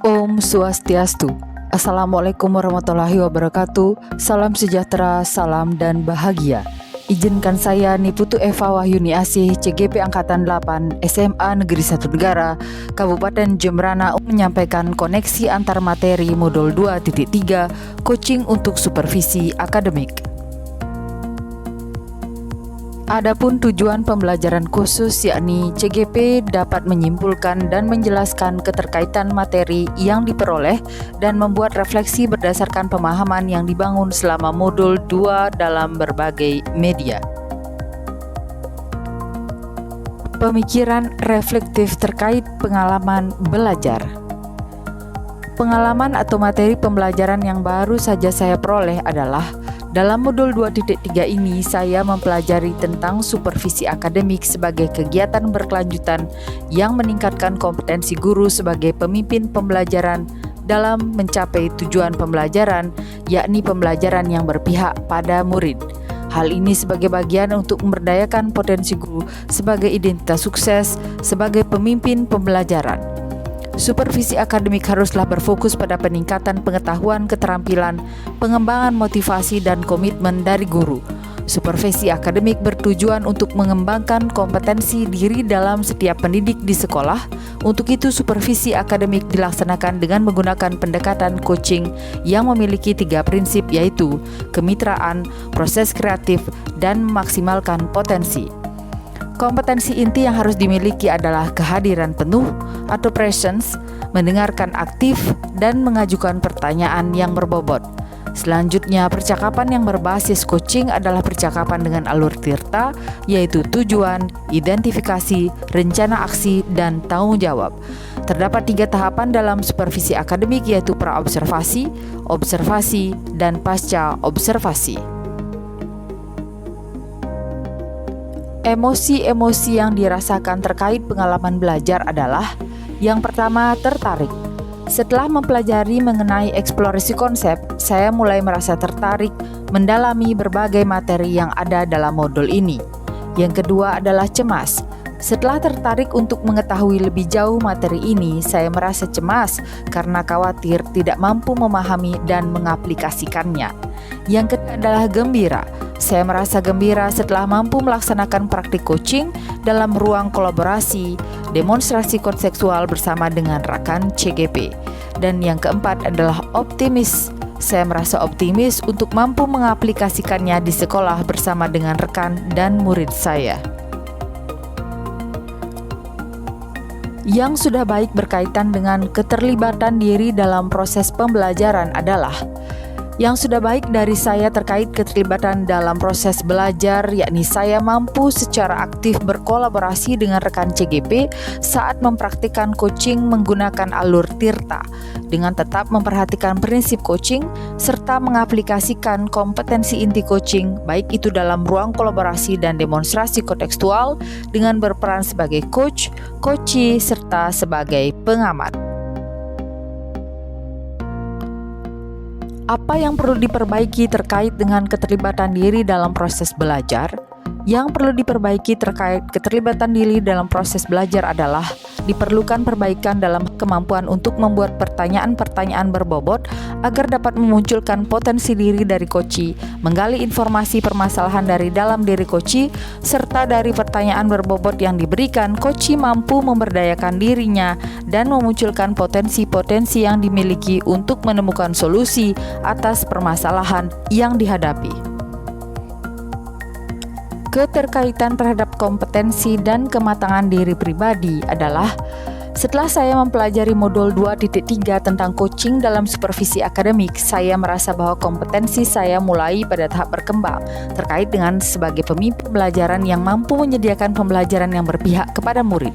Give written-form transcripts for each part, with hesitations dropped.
Om Swastiastu. Assalamualaikum warahmatullahi wabarakatuh. Salam sejahtera, salam dan bahagia. Izinkan saya Niputu Eva Wahyuni Asih, CGP Angkatan 8, SMA Negeri 1 Negara, Kabupaten Jembrana menyampaikan koneksi antar materi modul 2.3 coaching untuk supervisi akademik. Adapun tujuan pembelajaran khusus yakni CGP dapat menyimpulkan dan menjelaskan keterkaitan materi yang diperoleh dan membuat refleksi berdasarkan pemahaman yang dibangun selama modul 2 dalam berbagai media. Pemikiran reflektif terkait pengalaman belajar. Pengalaman atau materi pembelajaran yang baru saja saya peroleh adalah dalam modul 2.3 ini saya mempelajari tentang supervisi akademik sebagai kegiatan berkelanjutan yang meningkatkan kompetensi guru sebagai pemimpin pembelajaran dalam mencapai tujuan pembelajaran, yakni pembelajaran yang berpihak pada murid. Hal ini sebagai bagian untuk memberdayakan potensi guru sebagai identitas sukses sebagai pemimpin pembelajaran. Supervisi akademik haruslah berfokus pada peningkatan pengetahuan, keterampilan, pengembangan motivasi dan komitmen dari guru. Supervisi akademik bertujuan untuk mengembangkan kompetensi diri dalam setiap pendidik di sekolah. Untuk itu, supervisi akademik dilaksanakan dengan menggunakan pendekatan coaching yang memiliki 3 prinsip, yaitu kemitraan, proses kreatif, dan memaksimalkan potensi. Kompetensi inti yang harus dimiliki adalah kehadiran penuh atau presence, mendengarkan aktif, dan mengajukan pertanyaan yang berbobot. Selanjutnya, percakapan yang berbasis coaching adalah percakapan dengan alur tirta, yaitu tujuan, identifikasi, rencana aksi, dan tanggung jawab. Terdapat 3 tahapan dalam supervisi akademik, yaitu praobservasi, observasi, dan pasca observasi. Emosi-emosi yang dirasakan terkait pengalaman belajar adalah: yang pertama, tertarik. Setelah mempelajari mengenai eksplorasi konsep, saya mulai merasa tertarik mendalami berbagai materi yang ada dalam modul ini. Yang kedua adalah cemas. Setelah tertarik untuk mengetahui lebih jauh materi ini, saya merasa cemas karena khawatir tidak mampu memahami dan mengaplikasikannya. Yang ketiga adalah gembira. Saya merasa gembira setelah mampu melaksanakan praktik coaching dalam ruang kolaborasi, demonstrasi konseptual bersama dengan rekan CGP. Dan yang keempat adalah optimis. Saya merasa optimis untuk mampu mengaplikasikannya di sekolah bersama dengan rekan dan murid saya. Yang sudah baik berkaitan dengan keterlibatan diri dalam proses pembelajaran adalah: yang sudah baik dari saya terkait keterlibatan dalam proses belajar, yakni saya mampu secara aktif berkolaborasi dengan rekan CGP saat mempraktikkan coaching menggunakan alur tirta, dengan tetap memperhatikan prinsip coaching serta mengaplikasikan kompetensi inti coaching, baik itu dalam ruang kolaborasi dan demonstrasi kontekstual, dengan berperan sebagai coach, coachee, serta sebagai pengamat. Apa yang perlu diperbaiki terkait dengan keterlibatan diri dalam proses belajar? Yang perlu diperbaiki terkait keterlibatan diri dalam proses belajar adalah diperlukan perbaikan dalam kemampuan untuk membuat pertanyaan-pertanyaan berbobot agar dapat memunculkan potensi diri dari coachee, menggali informasi permasalahan dari dalam diri coachee, serta dari pertanyaan berbobot yang diberikan, coachee mampu memberdayakan dirinya dan memunculkan potensi-potensi yang dimiliki untuk menemukan solusi atas permasalahan yang dihadapi. Keterkaitan terhadap kompetensi dan kematangan diri pribadi adalah: setelah saya mempelajari modul 2.3 tentang coaching dalam supervisi akademik, saya merasa bahwa kompetensi saya mulai pada tahap berkembang terkait dengan sebagai pemimpin pembelajaran yang mampu menyediakan pembelajaran yang berpihak kepada murid.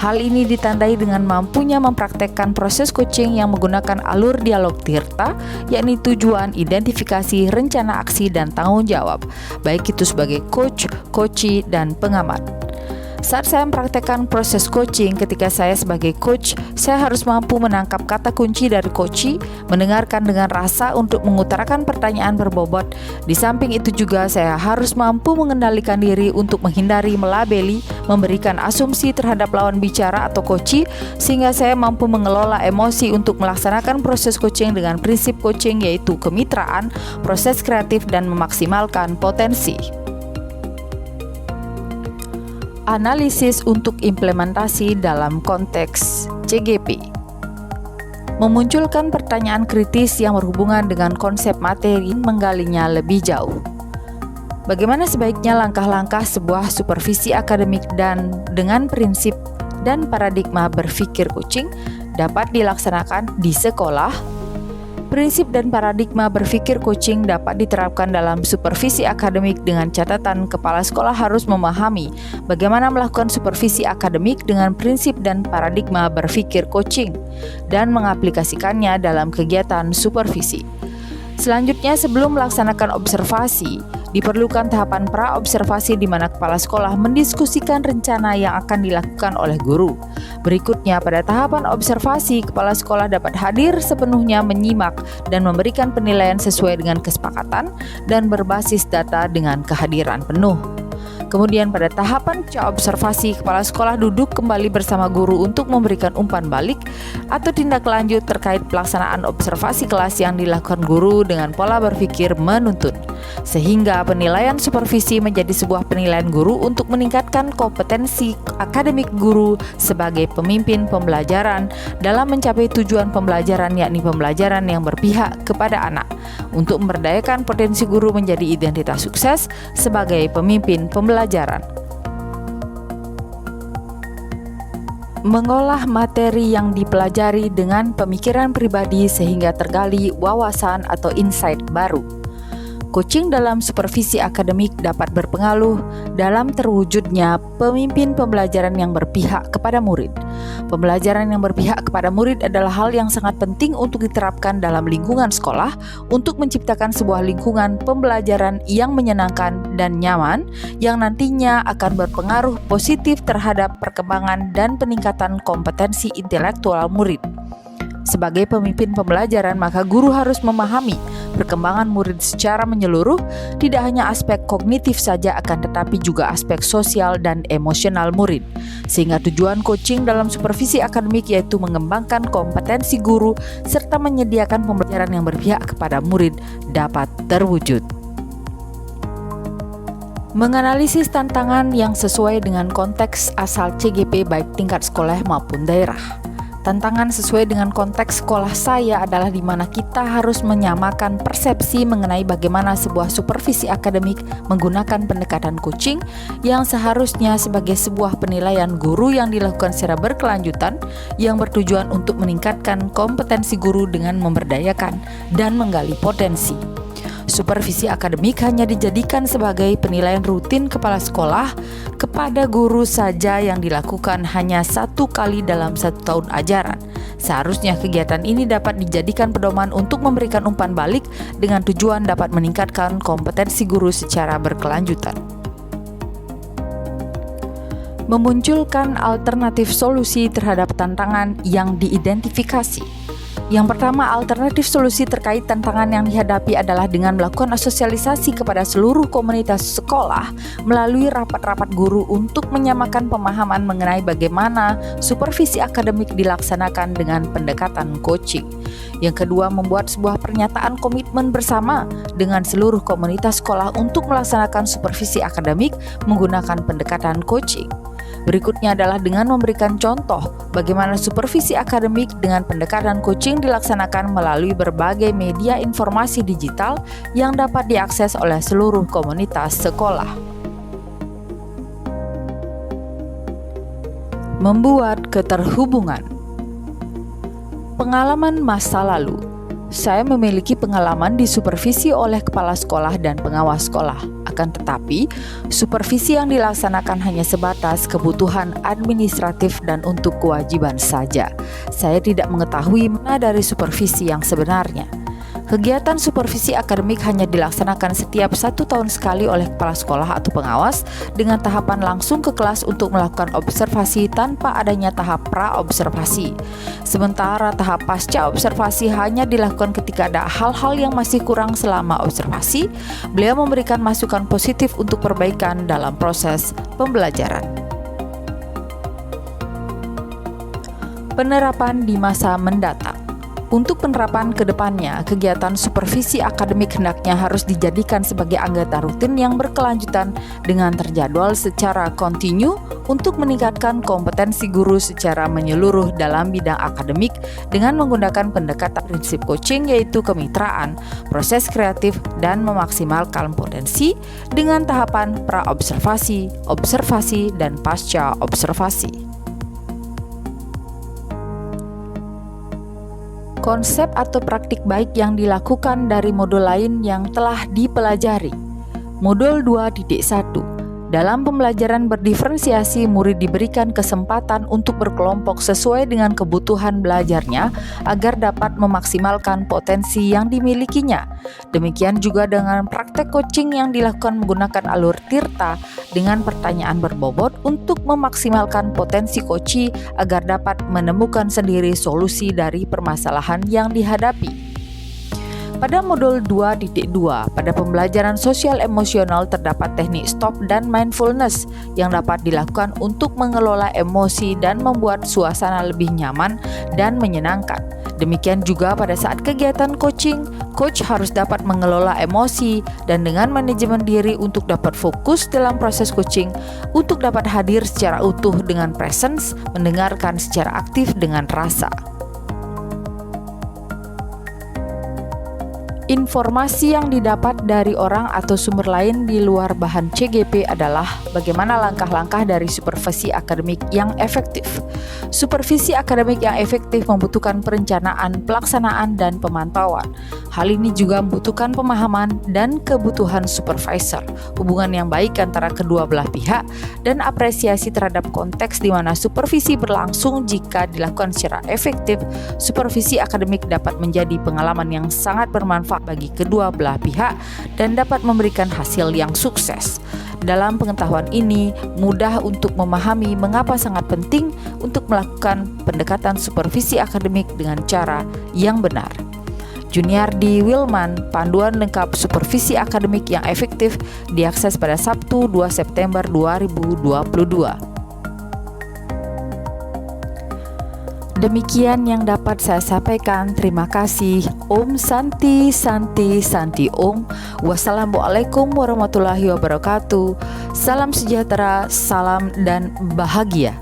Hal ini ditandai dengan mampunya mempraktekkan proses coaching yang menggunakan alur dialog tirta, yakni tujuan, identifikasi, rencana aksi, dan tanggung jawab, baik itu sebagai coach, coachee, dan pengamat. Saat saya mempraktekkan proses coaching, ketika saya sebagai coach, saya harus mampu menangkap kata kunci dari coachee, mendengarkan dengan rasa untuk mengutarakan pertanyaan berbobot. Di samping itu juga saya harus mampu mengendalikan diri untuk menghindari melabeli, memberikan asumsi terhadap lawan bicara atau coachee, sehingga saya mampu mengelola emosi untuk melaksanakan proses coaching dengan prinsip coaching, yaitu kemitraan, proses kreatif, dan memaksimalkan potensi. Analisis untuk implementasi dalam konteks CGP. Memunculkan pertanyaan kritis yang berhubungan dengan konsep materi, menggalinya lebih jauh. Bagaimana sebaiknya langkah-langkah sebuah supervisi akademik dan dengan prinsip dan paradigma berpikir coaching dapat dilaksanakan di sekolah? Prinsip dan paradigma berpikir coaching dapat diterapkan dalam supervisi akademik dengan catatan kepala sekolah harus memahami bagaimana melakukan supervisi akademik dengan prinsip dan paradigma berpikir coaching dan mengaplikasikannya dalam kegiatan supervisi. Selanjutnya, sebelum melaksanakan observasi, diperlukan tahapan pra-observasi di mana kepala sekolah mendiskusikan rencana yang akan dilakukan oleh guru. Berikutnya, pada tahapan observasi, kepala sekolah dapat hadir sepenuhnya menyimak dan memberikan penilaian sesuai dengan kesepakatan dan berbasis data dengan kehadiran penuh. Kemudian pada tahapan observasi, kepala sekolah duduk kembali bersama guru untuk memberikan umpan balik atau tindak lanjut terkait pelaksanaan observasi kelas yang dilakukan guru dengan pola berpikir menuntun. Sehingga penilaian supervisi menjadi sebuah penilaian guru untuk meningkatkan kompetensi akademik guru sebagai pemimpin pembelajaran dalam mencapai tujuan pembelajaran, yakni pembelajaran yang berpihak kepada anak, untuk memberdayakan potensi guru menjadi identitas sukses sebagai pemimpin pembelajaran. Mengolah materi yang dipelajari dengan pemikiran pribadi sehingga tergali wawasan atau insight baru. Coaching dalam supervisi akademik dapat berpengaruh dalam terwujudnya pemimpin pembelajaran yang berpihak kepada murid. Pembelajaran yang berpihak kepada murid adalah hal yang sangat penting untuk diterapkan dalam lingkungan sekolah untuk menciptakan sebuah lingkungan pembelajaran yang menyenangkan dan nyaman yang nantinya akan berpengaruh positif terhadap perkembangan dan peningkatan kompetensi intelektual murid. Sebagai pemimpin pembelajaran, maka guru harus memahami perkembangan murid secara menyeluruh, tidak hanya aspek kognitif saja akan tetapi juga aspek sosial dan emosional murid. Sehingga tujuan coaching dalam supervisi akademik yaitu mengembangkan kompetensi guru serta menyediakan pembelajaran yang berpihak kepada murid dapat terwujud. Menganalisis tantangan yang sesuai dengan konteks asal CGP baik tingkat sekolah maupun daerah. Tantangan sesuai dengan konteks sekolah saya adalah di mana kita harus menyamakan persepsi mengenai bagaimana sebuah supervisi akademik menggunakan pendekatan coaching yang seharusnya sebagai sebuah penilaian guru yang dilakukan secara berkelanjutan yang bertujuan untuk meningkatkan kompetensi guru dengan memberdayakan dan menggali potensi. Supervisi akademik hanya dijadikan sebagai penilaian rutin kepala sekolah kepada guru saja yang dilakukan hanya 1 kali dalam 1 tahun ajaran. Seharusnya kegiatan ini dapat dijadikan pedoman untuk memberikan umpan balik dengan tujuan dapat meningkatkan kompetensi guru secara berkelanjutan. Memunculkan alternatif solusi terhadap tantangan yang diidentifikasi. Yang pertama, alternatif solusi terkait tantangan yang dihadapi adalah dengan melakukan sosialisasi kepada seluruh komunitas sekolah melalui rapat-rapat guru untuk menyamakan pemahaman mengenai bagaimana supervisi akademik dilaksanakan dengan pendekatan coaching. Yang kedua, membuat sebuah pernyataan komitmen bersama dengan seluruh komunitas sekolah untuk melaksanakan supervisi akademik menggunakan pendekatan coaching. Berikutnya adalah dengan memberikan contoh bagaimana supervisi akademik dengan pendekatan coaching dilaksanakan melalui berbagai media informasi digital yang dapat diakses oleh seluruh komunitas sekolah. Membuat keterhubungan. Pengalaman masa lalu. Saya memiliki pengalaman disupervisi oleh kepala sekolah dan pengawas sekolah. Akan tetapi, supervisi yang dilaksanakan hanya sebatas kebutuhan administratif dan untuk kewajiban saja. Saya tidak mengetahui mana dari supervisi yang sebenarnya. Kegiatan supervisi akademik hanya dilaksanakan setiap 1 tahun sekali oleh kepala sekolah atau pengawas dengan tahapan langsung ke kelas untuk melakukan observasi tanpa adanya tahap pra-observasi. Sementara tahap pasca observasi hanya dilakukan ketika ada hal-hal yang masih kurang selama observasi. Beliau memberikan masukan positif untuk perbaikan dalam proses pembelajaran. Penerapan di masa mendatang. Untuk penerapan ke depannya, kegiatan supervisi akademik hendaknya harus dijadikan sebagai anggota rutin yang berkelanjutan dengan terjadwal secara kontinu untuk meningkatkan kompetensi guru secara menyeluruh dalam bidang akademik dengan menggunakan pendekatan prinsip coaching, yaitu kemitraan, proses kreatif, dan memaksimalkan potensi dengan tahapan pra-observasi, observasi, dan pasca observasi. Konsep atau praktik baik yang dilakukan dari modul lain yang telah dipelajari. Modul 2.1. Dalam pembelajaran berdiferensiasi, murid diberikan kesempatan untuk berkelompok sesuai dengan kebutuhan belajarnya agar dapat memaksimalkan potensi yang dimilikinya. Demikian juga dengan praktek coaching yang dilakukan menggunakan alur Tirta dengan pertanyaan berbobot untuk memaksimalkan potensi coachi agar dapat menemukan sendiri solusi dari permasalahan yang dihadapi. Pada modul 2.2, pada pembelajaran sosial emosional terdapat teknik stop dan mindfulness yang dapat dilakukan untuk mengelola emosi dan membuat suasana lebih nyaman dan menyenangkan. Demikian juga pada saat kegiatan coaching, coach harus dapat mengelola emosi dan dengan manajemen diri untuk dapat fokus dalam proses coaching, untuk dapat hadir secara utuh dengan presence, mendengarkan secara aktif dengan rasa. Informasi yang didapat dari orang atau sumber lain di luar bahan CGP adalah bagaimana langkah-langkah dari supervisi akademik yang efektif. Supervisi akademik yang efektif membutuhkan perencanaan, pelaksanaan, dan pemantauan. Hal ini juga membutuhkan pemahaman dan kebutuhan supervisor, hubungan yang baik antara kedua belah pihak, dan apresiasi terhadap konteks di mana supervisi berlangsung. Jika dilakukan secara efektif, supervisi akademik dapat menjadi pengalaman yang sangat bermanfaat bagi kedua belah pihak dan dapat memberikan hasil yang sukses. Dalam pengetahuan ini, mudah untuk memahami mengapa sangat penting untuk melakukan pendekatan supervisi akademik dengan cara yang benar. Juniardi Wilman, panduan lengkap supervisi akademik yang efektif, diakses pada Sabtu 2 September 2022. Demikian yang dapat saya sampaikan. Terima kasih. Om Santi Santi Santi Om. Wassalamualaikum warahmatullahi wabarakatuh. Salam sejahtera, salam dan bahagia.